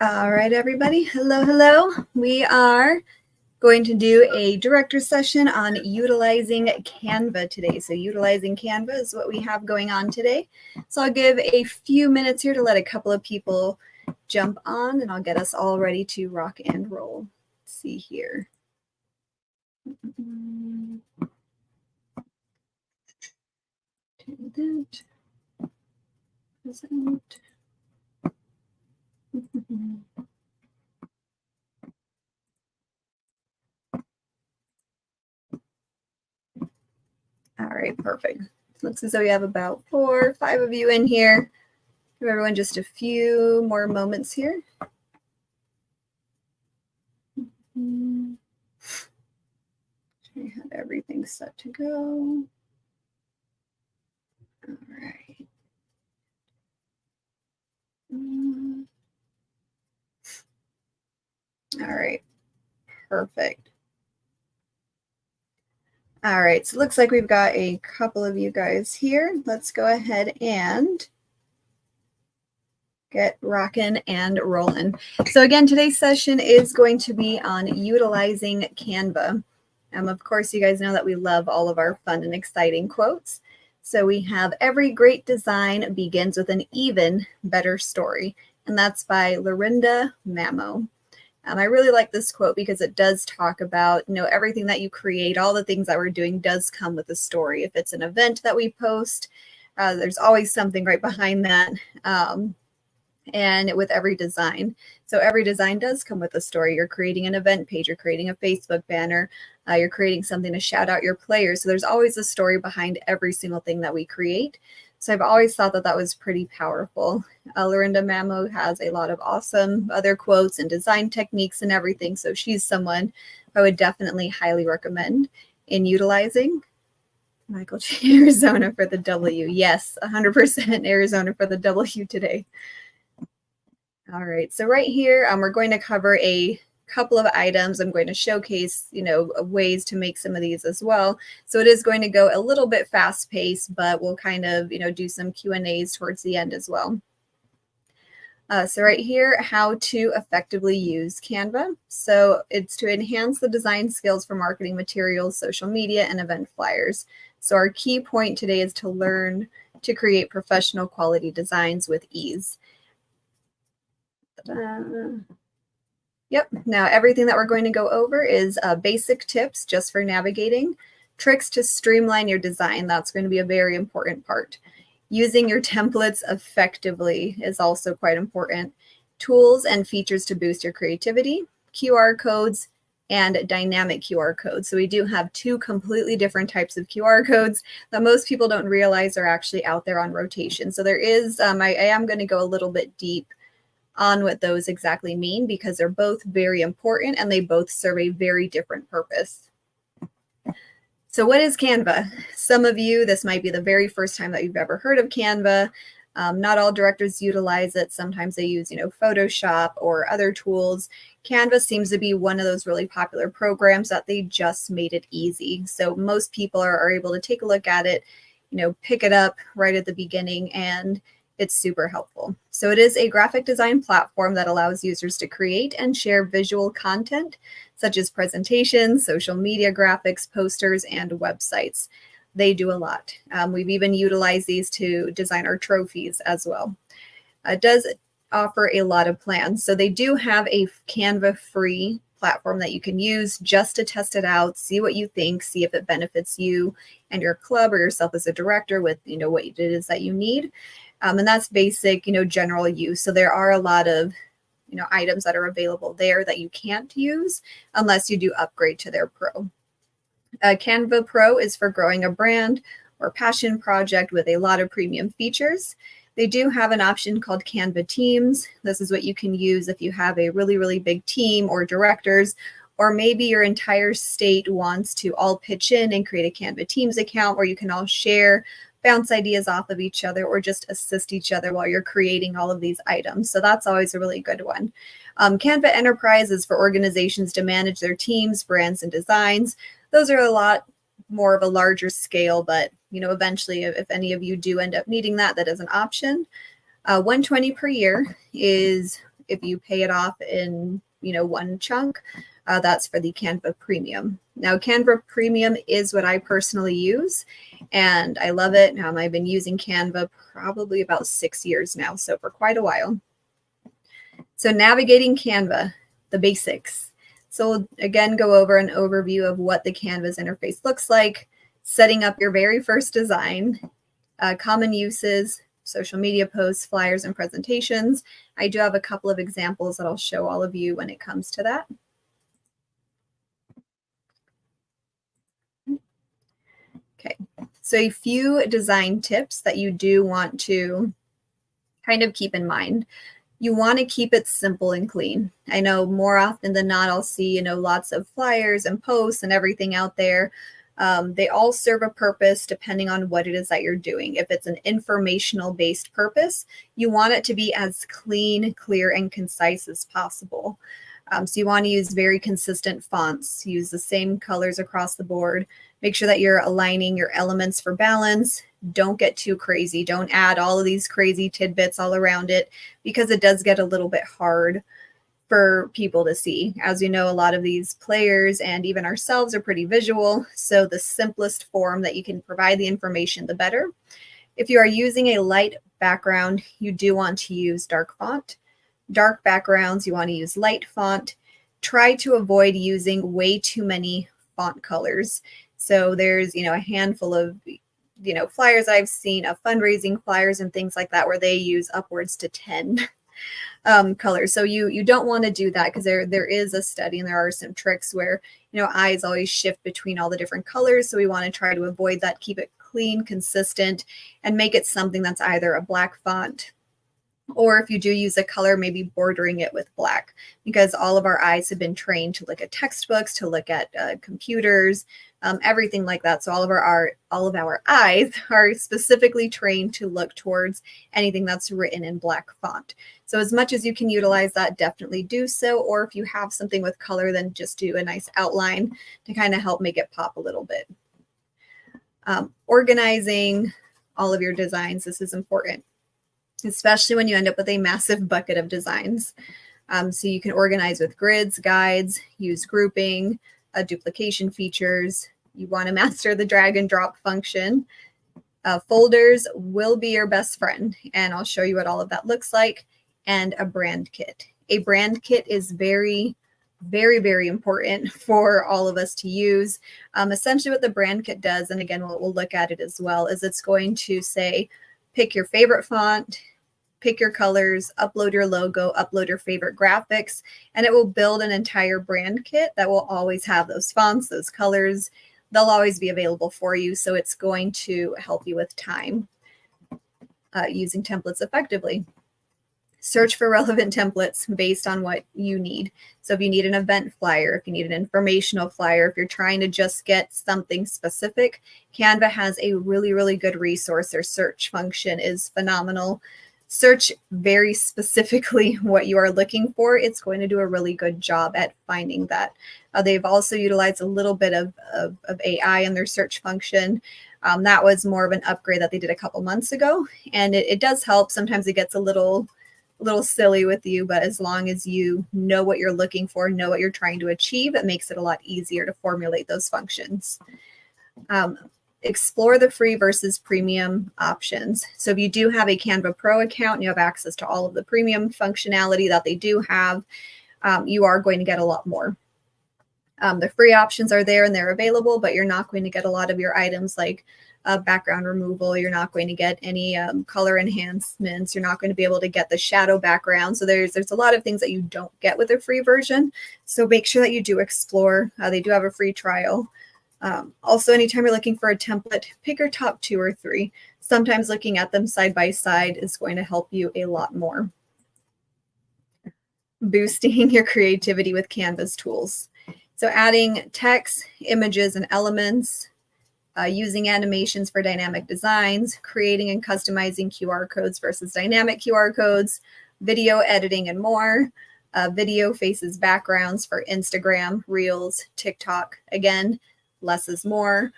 All right, everybody. Hello, hello. We are going to do a director session on utilizing Canva today. So utilizing Canva is what we have going on today. So I'll give a few minutes here to let a couple of people jump on, and I'll get us all ready to rock and roll. Let's see here. Present. All right, perfect. Looks as though we have about 4 or 5 of you in here. Give everyone just a few more moments here. We have everything set to go. All right. All right, perfect. All right, so it looks like we've got a couple of you guys here. Let's go ahead and get rocking and rolling. So again, today's session is going to be on utilizing Canva. Of course, you guys know that we love all of our fun and exciting quotes. So we have every great design begins with an even better story. And that's by Lorinda Mamo. I really like this quote because it does talk about, everything that you create, all the things that we're doing does come with a story. If it's an event that we post, there's always something right behind that. And with every design. So every design does come with a story. You're creating an event page, you're creating a Facebook banner, you're creating something to shout out your players. So there's always a story behind every single thing that we create. So I've always thought that that was pretty powerful. Lorinda Mamo has a lot of awesome other quotes and design techniques and everything. So she's someone I would definitely highly recommend in utilizing. Michael J. Arizona for the W. Yes, 100% Arizona for the W today. All right, so right here, we're going to cover a couple of items. I'm going to showcase, ways to make some of these as well. So it is going to go a little bit fast paced, but we'll kind of, do some Q&As towards the end as well. So right here, how to effectively use Canva. So it's to enhance the design skills for marketing materials, social media, and event flyers. So our key point today is to learn to create professional quality designs with ease. Yep. Now, everything that we're going to go over is basic tips just for navigating, tricks to streamline your design. That's going to be a very important part. Using your templates effectively is also quite important. Tools and features to boost your creativity, QR codes, and dynamic QR codes. So we do have 2 completely different types of QR codes that most people don't realize are actually out there on rotation. So there is, I am going to go a little bit deep on what those exactly mean because they're both very important and they both serve a very different purpose. So what is Canva? Some of you, this might be the very first time that you've ever heard of Canva. Not all directors utilize it. Sometimes they use, Photoshop or other tools. Canva seems to be one of those really popular programs that they just made it easy. So most people are able to take a look at it, pick it up right at the beginning, and it's super helpful. So it is a graphic design platform that allows users to create and share visual content, such as presentations, social media graphics, posters, and websites. They do a lot. We've even utilized these to design our trophies as well. It does offer a lot of plans. So they do have a Canva free platform that you can use just to test it out, see what you think, see if it benefits you and your club or yourself as a director with, what it is that you need. And that's basic, general use. So there are a lot of, items that are available there that you can't use unless you do upgrade to their Pro. Canva Pro is for growing a brand or passion project with a lot of premium features. They do have an option called Canva Teams. This is what you can use if you have a really, really big team or directors, or maybe your entire state wants to all pitch in and create a Canva Teams account where you can all share, bounce ideas off of each other, or just assist each other while you're creating all of these items. So that's always a really good one. Canva Enterprise is for organizations to manage their teams, brands, and designs. Those are a lot more of a larger scale, but eventually, if any of you do end up needing that, that is an option. $120 per year is If you pay it off in, one chunk, that's for the Canva Premium. Now, Canva Premium is what I personally use, and I love it. I've been using Canva probably about 6 years now, so for quite a while. So navigating Canva, the basics. So we'll again go over an overview of what the Canvas interface looks like, setting up your very first design, common uses, social media posts, flyers, and presentations. I do have a couple of examples that I'll show all of you when it comes to that. Okay, so a few design tips that you do want to kind of keep in mind. You want to keep it simple and clean. I know more often than not, I'll see, lots of flyers and posts and everything out there. They all serve a purpose depending on what it is that you're doing. If it's an informational based purpose, you want it to be as clean, clear, and concise as possible. So you want to use very consistent fonts, use the same colors across the board, make sure that you're aligning your elements for balance. Don't get too crazy. Don't add all of these crazy tidbits all around it, because it does get a little bit hard for people to see. As you know, a lot of these players and even ourselves are pretty visual. So the simplest form that you can provide the information, the better. If you are using a light background, you do want to use dark font. Dark backgrounds, you want to use light font. Try to avoid using way too many font colors. So there's, a handful of, flyers I've seen of fundraising flyers and things like that where they use upwards to 10 colors. So you don't want to do that, because there is a study and there are some tricks where, eyes always shift between all the different colors. So we want to try to avoid that, keep it clean, consistent, and make it something that's either a black font, or if you do use a color, maybe bordering it with black, because all of our eyes have been trained to look at textbooks, to look at computers, everything like that. So all of our eyes are specifically trained to look towards anything that's written in black font. So as much as you can utilize that, definitely do so. Or if you have something with color, then just do a nice outline to kind of help make it pop a little bit. Organizing all of your designs, this is important, especially when you end up with a massive bucket of designs. So you can organize with grids, guides, use grouping, duplication features. You want to master the drag and drop function. Folders will be your best friend, and I'll show you what all of that looks like. And a brand kit. A brand kit is very, very, very important for all of us to use. Essentially what the brand kit does, and again, we'll look at it as well, is it's going to say, pick your favorite font, pick your colors, upload your logo, upload your favorite graphics, and it will build an entire brand kit that will always have those fonts, those colors. They'll always be available for you. So it's going to help you with time using templates effectively. Search for relevant templates based on what you need. So if you need an event flyer, if you need an informational flyer, if you're trying to just get something specific, Canva has a really, really good resource. Their search function is phenomenal. Search very specifically what you are looking for. It's going to do a really good job at finding that. They've also utilized a little bit of AI in their search function. That was more of an upgrade that they did a couple months ago. And it does help. Sometimes it gets a little silly with you, but as long as you know what you're looking for, know what you're trying to achieve, it makes it a lot easier to formulate those functions. Explore the free versus premium options. So if you do have a Canva Pro account, you have access to all of the premium functionality that they do have, you are going to get a lot more. The free options are there and they're available, but you're not going to get a lot of your items like background removal. You're not going to get any color enhancements. You're not going to be able to get the shadow background. So there's a lot of things that you don't get with a free version. So make sure that you do explore. They do have a free trial. Also, anytime you're looking for a template, pick your top 2 or 3. Sometimes looking at them side by side is going to help you a lot more. Boosting your creativity with Canva's tools. So adding text, images, and elements, using animations for dynamic designs, creating and customizing QR codes versus dynamic QR codes, video editing, and more. Video faces backgrounds for Instagram, Reels, TikTok. Again, less is more.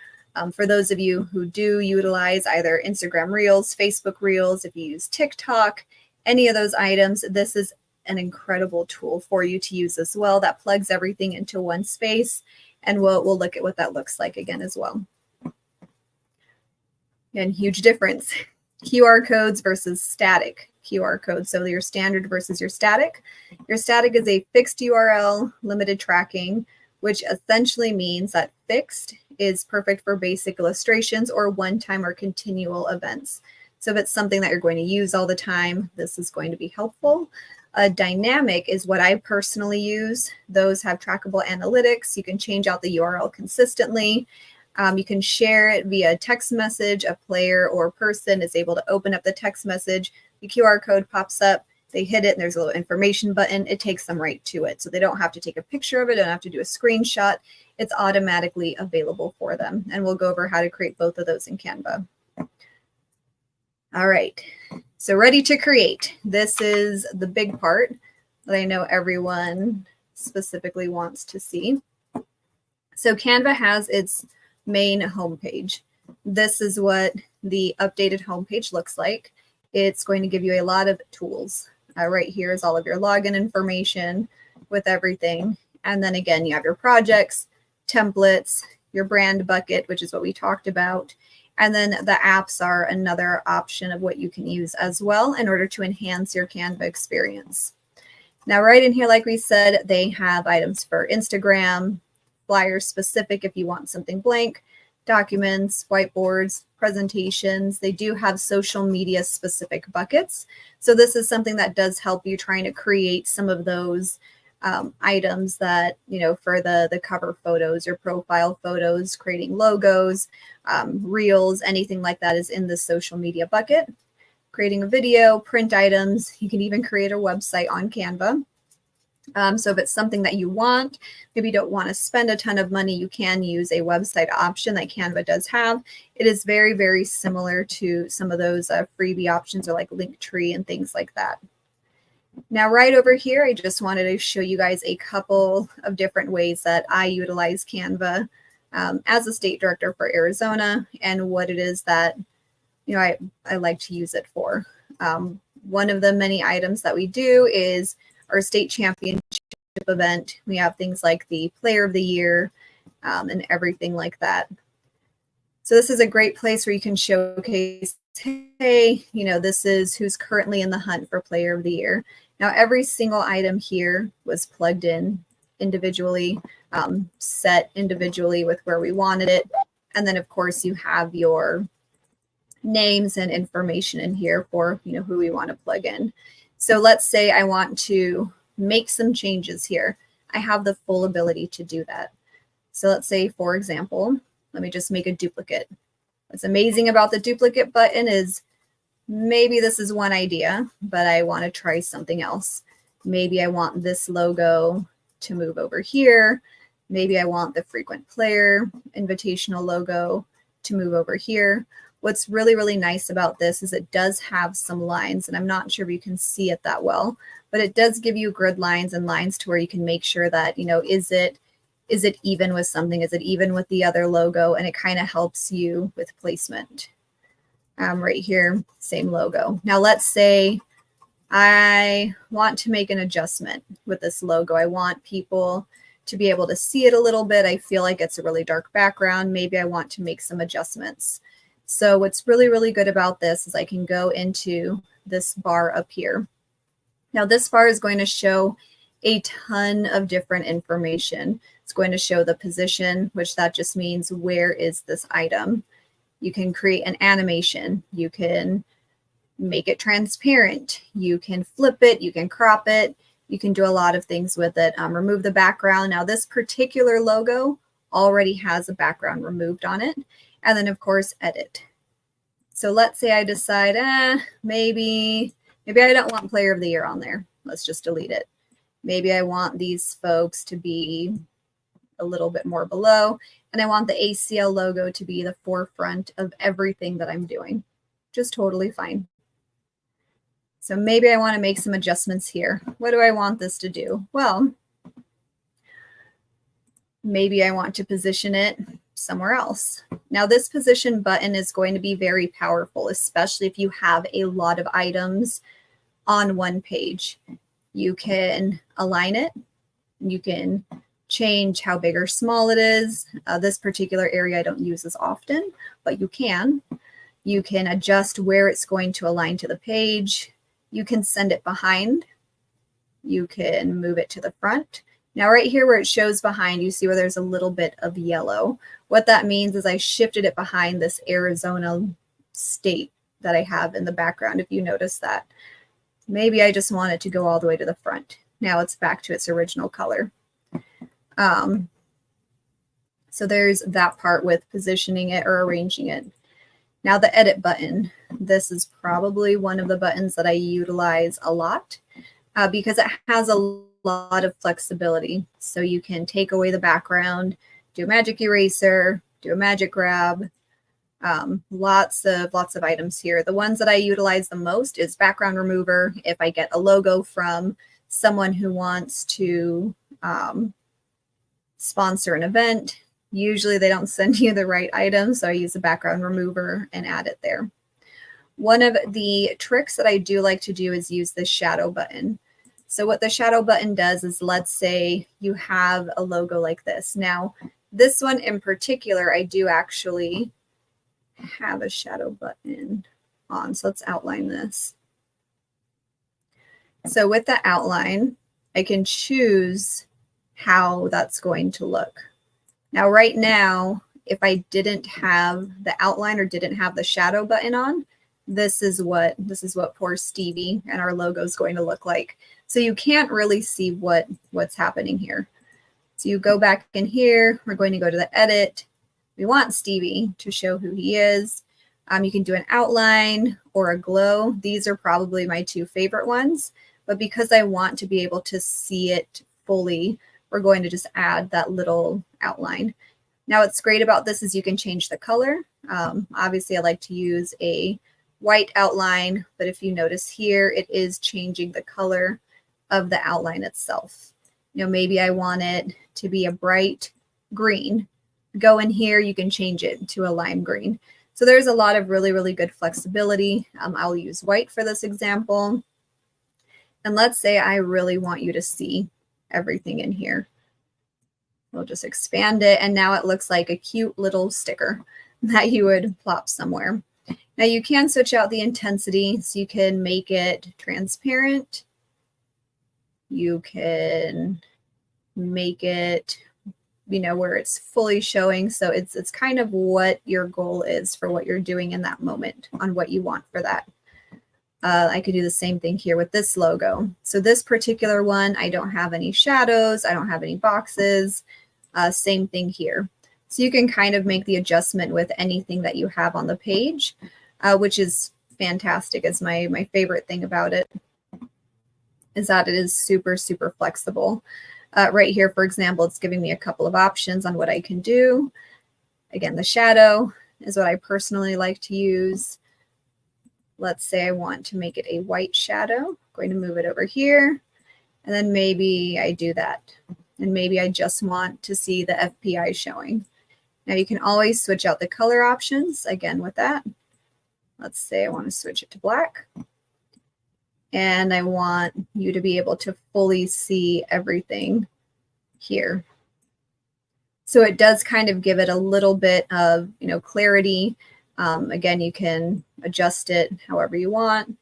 For those of you who do utilize either Instagram Reels, Facebook Reels, if you use TikTok, any of those items, this is an incredible tool for you to use as well that plugs everything into one space. And we'll look at what that looks like again as well. And huge difference. QR codes versus static QR codes. So your standard versus your static. Your static is a fixed URL, limited tracking, which essentially means that fixed is perfect for basic illustrations or one-time or continual events. So if it's something that you're going to use all the time, this is going to be helpful. A dynamic is what I personally use. Those have trackable analytics. You can change out the URL consistently. You can share it via text message. A player or person is able to open up the text message. The QR code pops up. They hit it, and there's a little information button. It takes them right to it. So they don't have to take a picture of it. They don't have to do a screenshot. It's automatically available for them. And we'll go over how to create both of those in Canva. All right, so ready to create. This is the big part that I know everyone specifically wants to see. So Canva has its main homepage. This is what the updated homepage looks like. It's going to give you a lot of tools. Right here is all of your login information with everything. And then again, you have your projects, templates, your brand bucket, which is what we talked about. And then the apps are another option of what you can use as well in order to enhance your Canva experience. Now, right in here, like we said, they have items for Instagram, flyers specific if you want something blank, documents, whiteboards, presentations. They do have social media specific buckets. So this is something that does help you trying to create some of those items that, you know, for the cover photos, your profile photos, creating logos, reels, anything like that is in the social media bucket. Creating a video, print items. You can even create a website on Canva. So if it's something that you want, maybe you don't want to spend a ton of money, you can use a website option that Canva does have. It is very, very similar to some of those freebie options or like Linktree and things like that. Now, right over here, I just wanted to show you guys a couple of different ways that I utilize Canva as a state director for Arizona and what it is that, you know, I like to use it for. One of the many items that we do is our state championship event. We have things like the player of the year and everything like that. So this is a great place where you can showcase, hey, you know, this is who's currently in the hunt for player of the year. Now, every single item here was plugged in individually, set individually with where we wanted it. And then, of course, you have your names and information in here for, you know, who we want to plug in. So let's say I want to make some changes here. I have the full ability to do that. So let's say, for example, let me just make a duplicate. What's amazing about the duplicate button is maybe this is one idea, but I want to try something else. Maybe I want this logo to move over here. Maybe I want the frequent player invitational logo to move over here. What's really, really nice about this is it does have some lines, and I'm not sure if you can see it that well, but it does give you grid lines and lines to where you can make sure that, you know, is it even with something? Is it even with the other logo? And it kind of helps you with placement. Right here, same logo. Now let's say I want to make an adjustment with this logo. I want people to be able to see it a little bit. I feel like it's a really dark background. Maybe I want to make some adjustments. So what's really, really good about this is I can go into this bar up here. Now this bar is going to show a ton of different information. It's going to show the position, which that just means where is this item. You can create an animation. You can make it transparent. You can flip it. You can crop it. You can do a lot of things with it. Remove the background. Now this particular logo already has a background removed on it. And then of course, edit. So let's say I decide, maybe I don't want player of the year on there. Let's just delete it. Maybe I want these folks to be a little bit more below, and I want the ACL logo to be the forefront of everything that I'm doing. Just totally fine. So maybe I want to make some adjustments here. What do I want this to do? Well, maybe I want to position it somewhere else. Now this position button is going to be very powerful, especially if you have a lot of items on one page. You can align it. You can change how big or small it is. This particular area I don't use as often, but you can. You can adjust where it's going to align to the page. You can send it behind. You can move it to the front. Now right here where it shows behind, you see where there's a little bit of yellow. What that means is I shifted it behind this Arizona state that I have in the background, if you notice that. Maybe I just want it to go all the way to the front. Now it's back to its original color. So there's that part with positioning it or arranging it. Now the edit button. This is probably one of the buttons that I utilize a lot because it has a lot of flexibility. So you can take away the background, do a magic eraser, do a magic grab. Lots of items here. The ones that I utilize the most is background remover. If I get a logo from someone who wants to sponsor an event, usually they don't send you the right item, so I use the background remover and add it there. One of the tricks that I do like to do is use the shadow button. So what the shadow button does is, let's say you have a logo like this. Now, this one in particular, I do actually have a shadow button on. So let's outline this. So with the outline, I can choose how that's going to look. Now, right now, if I didn't have the outline or didn't have the shadow button on, this is what poor Stevie and our logo is going to look like. So you can't really see what's happening here. So you go back in here, we're going to go to the edit. We want Stevie to show who he is. You can do an outline or a glow. These are probably my two favorite ones, but because I want to be able to see it fully, we're going to just add that little outline. Now what's great about this is you can change the color. Obviously I like to use a white outline, but if you notice here, it is changing the color of the outline itself. You know, maybe I want it to be a bright green. Go in here, you can change it to a lime green. So there's a lot of really, really good flexibility. I'll use white for this example. And let's say I really want you to see everything in here. We'll just expand it, and now it looks like a cute little sticker that you would plop somewhere. Now you can switch out the intensity, so you can make it transparent. You can make it, you know, where it's fully showing. So it's kind of what your goal is for what you're doing in that moment on what you want for that. I could do the same thing here with this logo. So this particular one, I don't have any shadows. I don't have any boxes. Same thing here. So you can kind of make the adjustment with anything that you have on the page, which is fantastic. It's my favorite thing about it is that it is super, super flexible. Right here, for example, it's giving me a couple of options on what I can do. Again, the shadow is what I personally like to use. Let's say I want to make it a white shadow. I'm going to move it over here. And then maybe I do that. And maybe I just want to see the FPI showing. Now you can always switch out the color options again with that. Let's say I want to switch it to black. And I want you to be able to fully see everything here. So it does kind of give it a little bit of, you know, clarity. Again, you can adjust it however you want.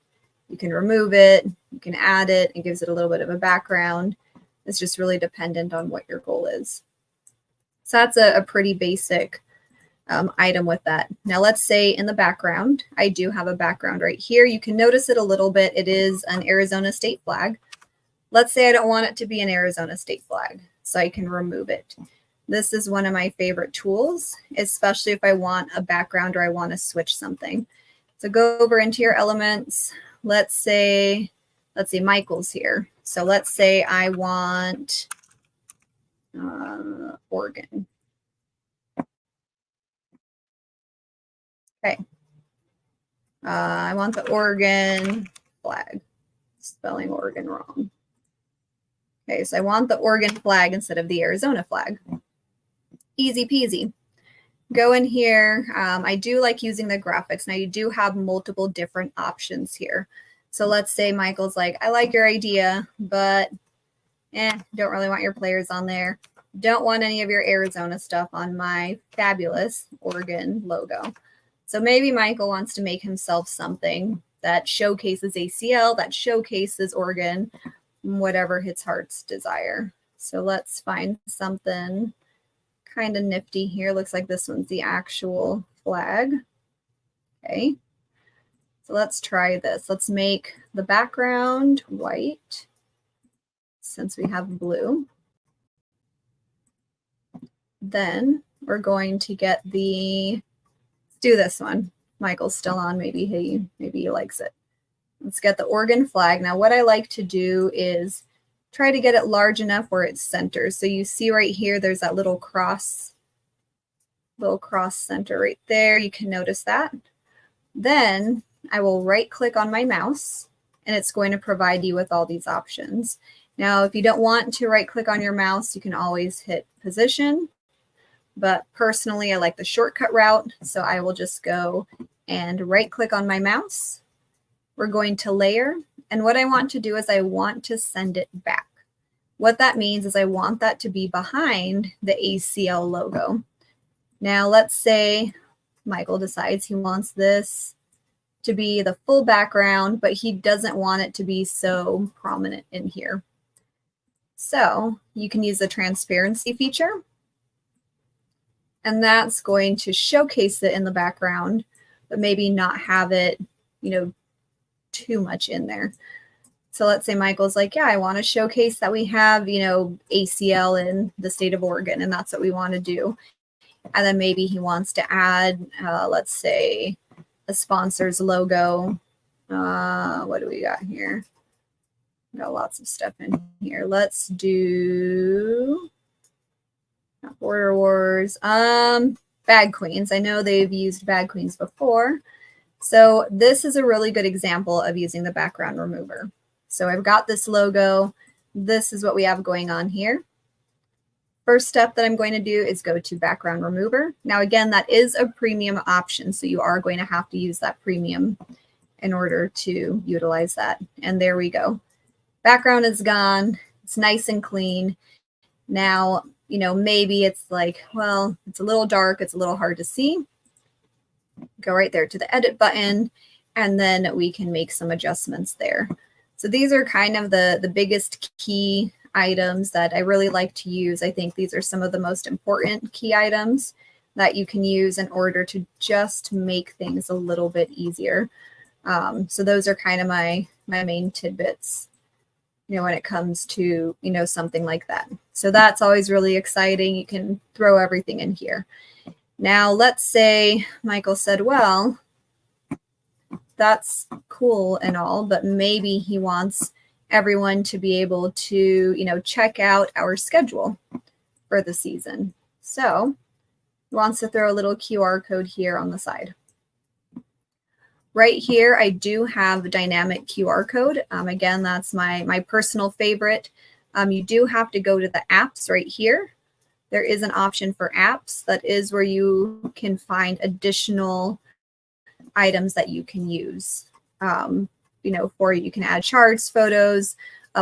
You can remove it. You can add it. It gives it a little bit of a background. It's just really dependent on what your goal is. So that's a pretty basic item with that. Now let's say in the background, I do have a background right here. You can notice it a little bit. It is an Arizona state flag. Let's say I don't want it to be an Arizona state flag, so I can remove it. This is one of my favorite tools, especially if I want a background or I want to switch something. So go over into your elements. Let's say Michael's here. So let's say I want Oregon. Okay. I want the Oregon flag. Spelling Oregon wrong. Okay, so I want the Oregon flag instead of the Arizona flag. Easy peasy. Go in here. I do like using the graphics. Now you do have multiple different options here. So let's say Michael's like, I like your idea, but don't really want your players on there. Don't want any of your Arizona stuff on my fabulous Oregon logo. So maybe Michael wants to make himself something that showcases ACL, that showcases Oregon, whatever his heart's desire. So let's find something kind of nifty here. Looks like this one's the actual flag. Okay. So let's try this. Let's make the background white since we have blue. Then we're going to get let's do this one. Michael's still on. Maybe he likes it. Let's get the Oregon flag. Now what I like to do is try to get it large enough where it centers. So you see right here, there's that little cross center right there. You can notice that. Then I will right click on my mouse and it's going to provide you with all these options. Now, if you don't want to right click on your mouse, you can always hit position. But personally, I like the shortcut route. So I will just go and right click on my mouse. We're going to layer. And what I want to do is I want to send it back. What that means is I want that to be behind the ACL logo. Now, let's say Michael decides he wants this to be the full background, but he doesn't want it to be so prominent in here. So you can use the transparency feature, and that's going to showcase it in the background, but maybe not have it, too much in there. So let's say Michael's like, yeah, I want to showcase that we have, ACL in the state of Oregon, and that's what we want to do. And then maybe he wants to add, let's say, a sponsor's logo. What do we got here? Got lots of stuff in here. Let's do Border Wars. Bag Queens. I know they've used Bag Queens before. So this is a really good example of using the background remover. So I've got this logo. This is what we have going on here. First step that I'm going to do is go to background remover. Now, again, that is a premium option. So you are going to have to use that premium in order to utilize that. And there we go. Background is gone. It's nice and clean. Now, maybe it's like, well, it's a little dark. It's a little hard to see. Go right there to the edit button, and then we can make some adjustments there. So these are kind of the biggest key items that I really like to use. I think these are some of the most important key items that you can use in order to just make things a little bit easier. So those are kind of my main tidbits, when it comes to, something like that. So that's always really exciting. You can throw everything in here. Now, let's say Michael said, well, that's cool and all, but maybe he wants everyone to be able to, check out our schedule for the season. So he wants to throw a little QR code here on the side. Right here, I do have a dynamic QR code. Again, that's my personal favorite. You do have to go to the apps right here. There is an option for apps. That is where you can find additional items that you can use. You can add charts, photos.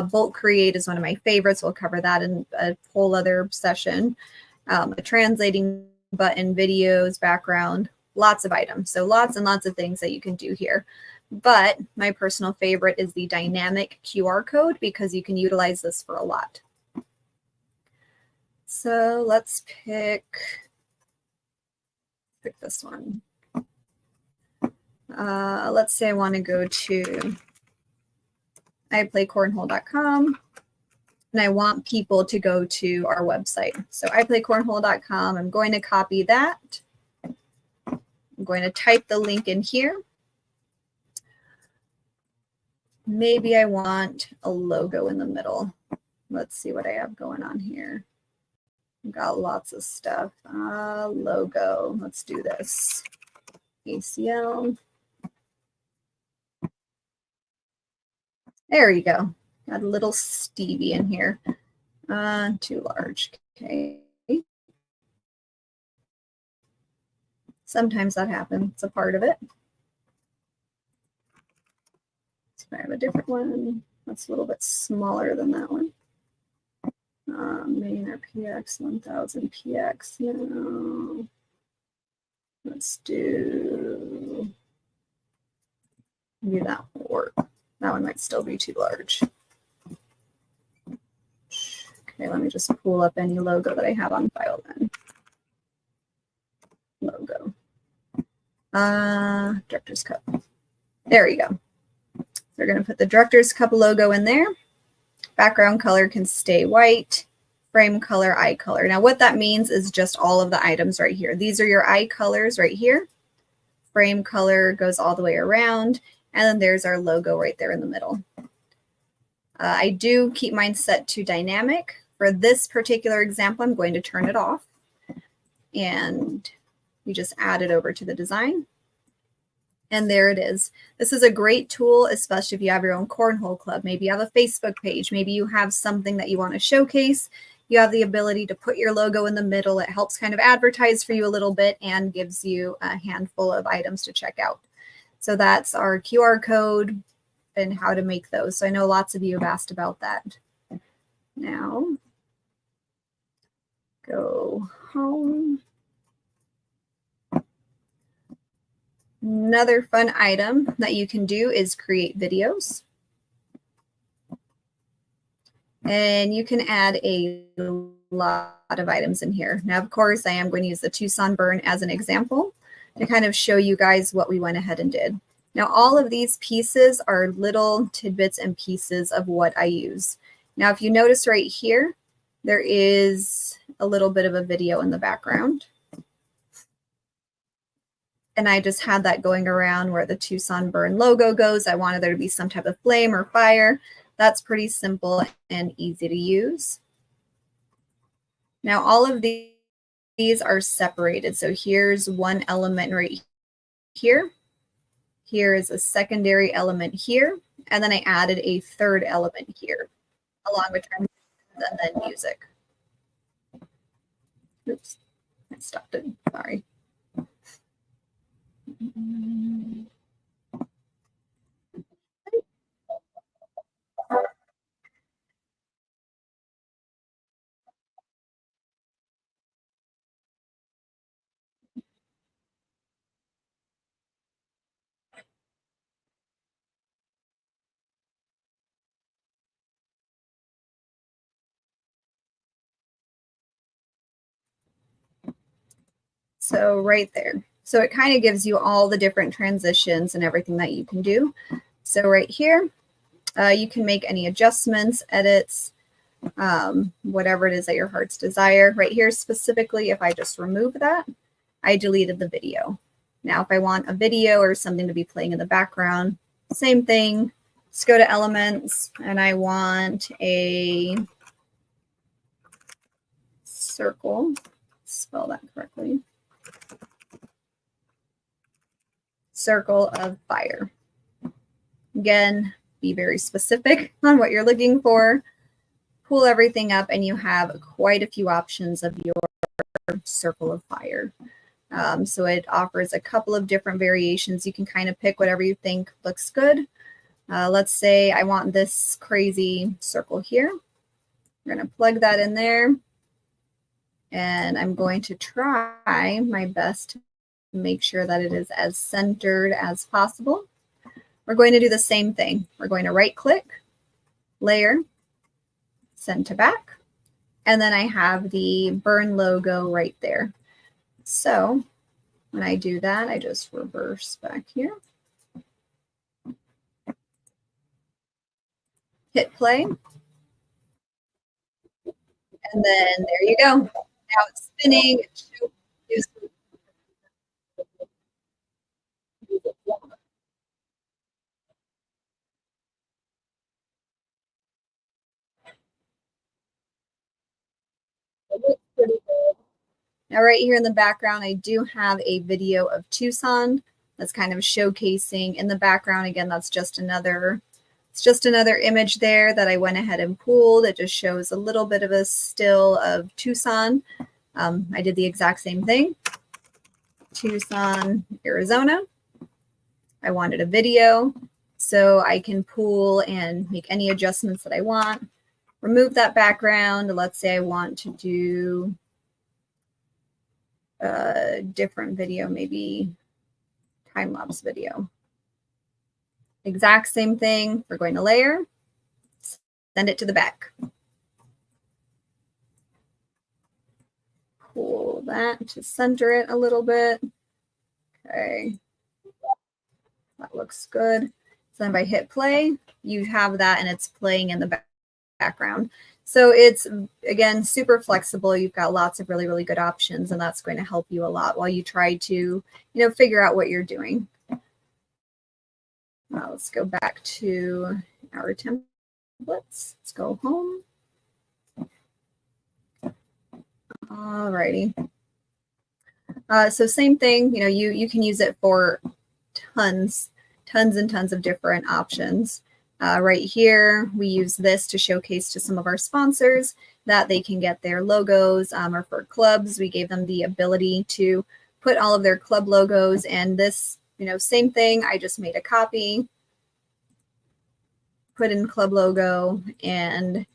Bulk Create is one of my favorites. We'll cover that in a whole other session. A translating button, videos, background, lots of items. So lots and lots of things that you can do here. But my personal favorite is the dynamic QR code because you can utilize this for a lot. So let's pick this one. Let's say I want to go to iplaycornhole.com and I want people to go to our website. So iplaycornhole.com, I'm going to copy that. I'm going to type the link in here. Maybe I want a logo in the middle. Let's see what I have going on here. I've got lots of stuff. Logo. Let's do this. ACL. There you go. Got a little Stevie in here. Too large. Okay. Sometimes that happens. It's a part of it. I have a different one that's a little bit smaller than that one. Main RPX 1000 PX. No. Let's do, maybe that will work. That one might still be too large. Okay, let me just pull up any logo that I have on file then. Logo. Director's Cup. There you go. So we're going to put the Director's Cup logo in there. Background color can stay white. Frame color, eye color. Now what that means is just all of the items right here. These are your eye colors right here. Frame color goes all the way around. And then there's our logo right there in the middle. I do keep mine set to dynamic. For this particular example, I'm going to turn it off. And you just add it over to the design. And there it is. This is a great tool, especially if you have your own cornhole club. Maybe you have a Facebook page. Maybe you have something that you want to showcase. You have the ability to put your logo in the middle. It helps kind of advertise for you a little bit and gives you a handful of items to check out. So that's our QR code and how to make those. So I know lots of you have asked about that. Now, go home. Another fun item that you can do is create videos. And you can add a lot of items in here. Now, of course, I am going to use the Tucson burn as an example to kind of show you guys what we went ahead and did. Now, all of these pieces are little tidbits and pieces of what I use. Now, if you notice right here, there is a little bit of a video in the background. And I just had that going around where the Tucson burn logo goes. I wanted there to be some type of flame or fire. That's pretty simple and easy to use. Now, all of these are separated. So here's one element right here. Here is a secondary element here. And then I added a third element here, along with transitions and then music. Oops, I stopped it. Sorry. So right there. So it kind of gives you all the different transitions and everything that you can do. So right here, you can make any adjustments, edits, whatever it is that your heart's desire. Right here specifically, if I just remove that, I deleted the video. Now, if I want a video or something to be playing in the background, same thing. Just go to elements and I want a circle. Spell that correctly. Circle of fire. Again, be very specific on what you're looking for. Pull everything up and you have quite a few options of your circle of fire. So it offers a couple of different variations. You can kind of pick whatever you think looks good. Let's say I want this crazy circle here. We're going to plug that in there. And I'm going to try my best to make sure that it is as centered as possible. We're going to do the same thing. We're going to right click, layer, send to back. And then I have the burn logo right there. So when I do that, I just reverse back here. Hit play. And then there you go. Now it's spinning. It looks pretty good. Now right here in the background, I do have a video of Tucson that's kind of showcasing in the background. Again, that's just another, it's just another image there that I went ahead and pulled. It just shows a little bit of a still of Tucson. I did the exact same thing. Tucson, Arizona. I wanted a video. So I can pull and make any adjustments that I want. Remove that background. Let's say I want to do a different video, maybe time-lapse video. Exact same thing. We're going to layer, send it to the back. Pull that to center it a little bit. Okay, that looks good. So then if I hit play, you have that and it's playing in the background. So it's, again, super flexible. You've got lots of really, really good options, and that's going to help you a lot while you try to, figure out what you're doing. Let's go back to our templates. Let's go home. Alrighty. So same thing, you can use it for tons and tons of different options. Right here, we use this to showcase to some of our sponsors that they can get their logos, or for clubs, we gave them the ability to put all of their club logos, and this, same thing, I just made a copy, put in club logo, and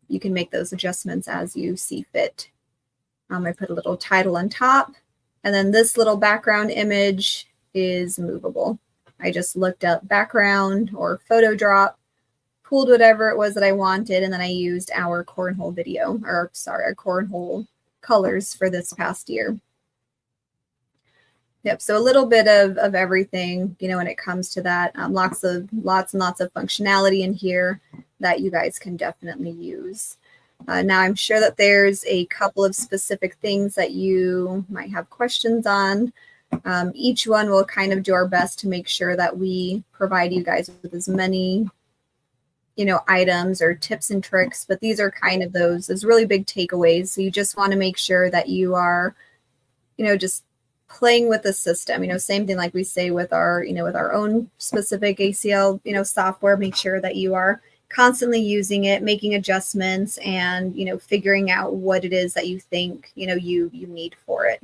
you can make those adjustments as you see fit. I put a little title on top, and then this little background image is movable. I just looked up background or photo drop, pulled whatever it was that I wanted, and then I used our cornhole video, or sorry, our cornhole colors for this past year. Yep, so a little bit of everything, when it comes to that. Lots and lots of functionality in here that you guys can definitely use. Now, I'm sure that there's a couple of specific things that you might have questions on. Each one will kind of do our best to make sure that we provide you guys with as many, items or tips and tricks, but these are kind of those really big takeaways. So you just want to make sure that you are, just playing with the system, same thing like we say with our, with our own specific ACL, software, make sure that you are constantly using it, making adjustments, and, figuring out what it is that you think, you need for it.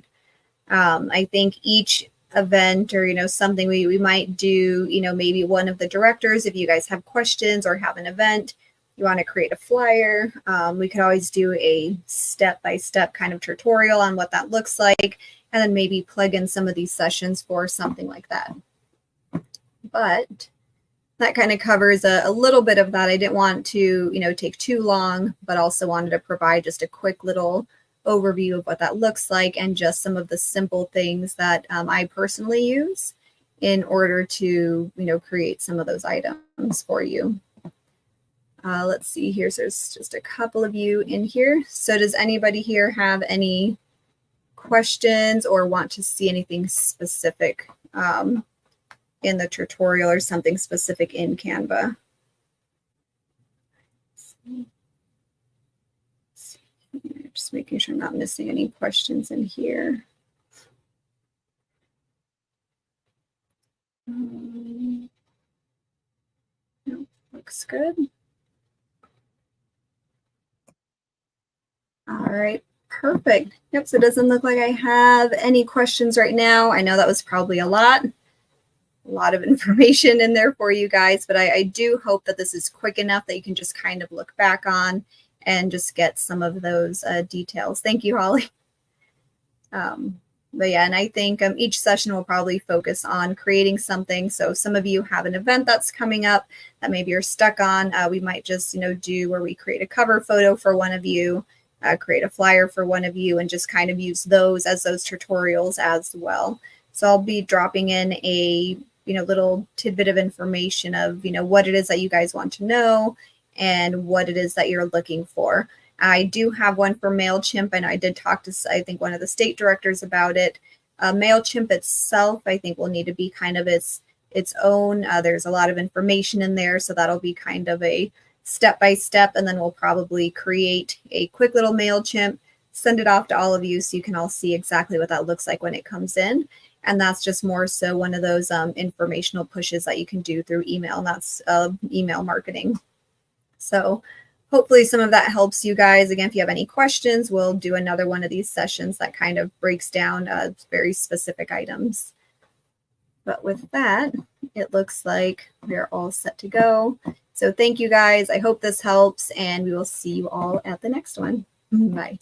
I think each event or, something we might do, maybe one of the directors, if you guys have questions or have an event, you want to create a flyer, we could always do a step-by-step kind of tutorial on what that looks like, and then maybe plug in some of these sessions for something like that. But that kind of covers a little bit of that. I didn't want to, take too long, but also wanted to provide just a quick little overview of what that looks like and just some of the simple things that I personally use in order to, create some of those items for you. Let's see here. So there's just a couple of you in here. So does anybody here have any questions or want to see anything specific in the tutorial or something specific in Canva? Just making sure I'm not missing any questions in here. No, looks good. All right, perfect. Yep, so it doesn't look like I have any questions right now. I know that was probably a lot of information in there for you guys, but I do hope that this is quick enough that you can just kind of look back on and just get some of those details. Thank you, Holly. But yeah, and I think each session will probably focus on creating something. So some of you have an event that's coming up that maybe you're stuck on. We might just, do where we create a cover photo for one of you, create a flyer for one of you, and just kind of use those as those tutorials as well. So I'll be dropping in a, little tidbit of information of, what it is that you guys want to know and what it is that you're looking for. I do have one for MailChimp, and I did talk to, I think, one of the state directors about it. MailChimp itself, I think, will need to be kind of its own. There's a lot of information in there, so that'll be kind of a step-by-step, and then we'll probably create a quick little MailChimp, send it off to all of you so you can all see exactly what that looks like when it comes in. And that's just more so one of those informational pushes that you can do through email, and that's email marketing. So hopefully some of that helps you guys. Again, if you have any questions, we'll do another one of these sessions that kind of breaks down very specific items. But with that, it looks like we're all set to go. So thank you guys. I hope this helps, and we will see you all at the next one. Bye.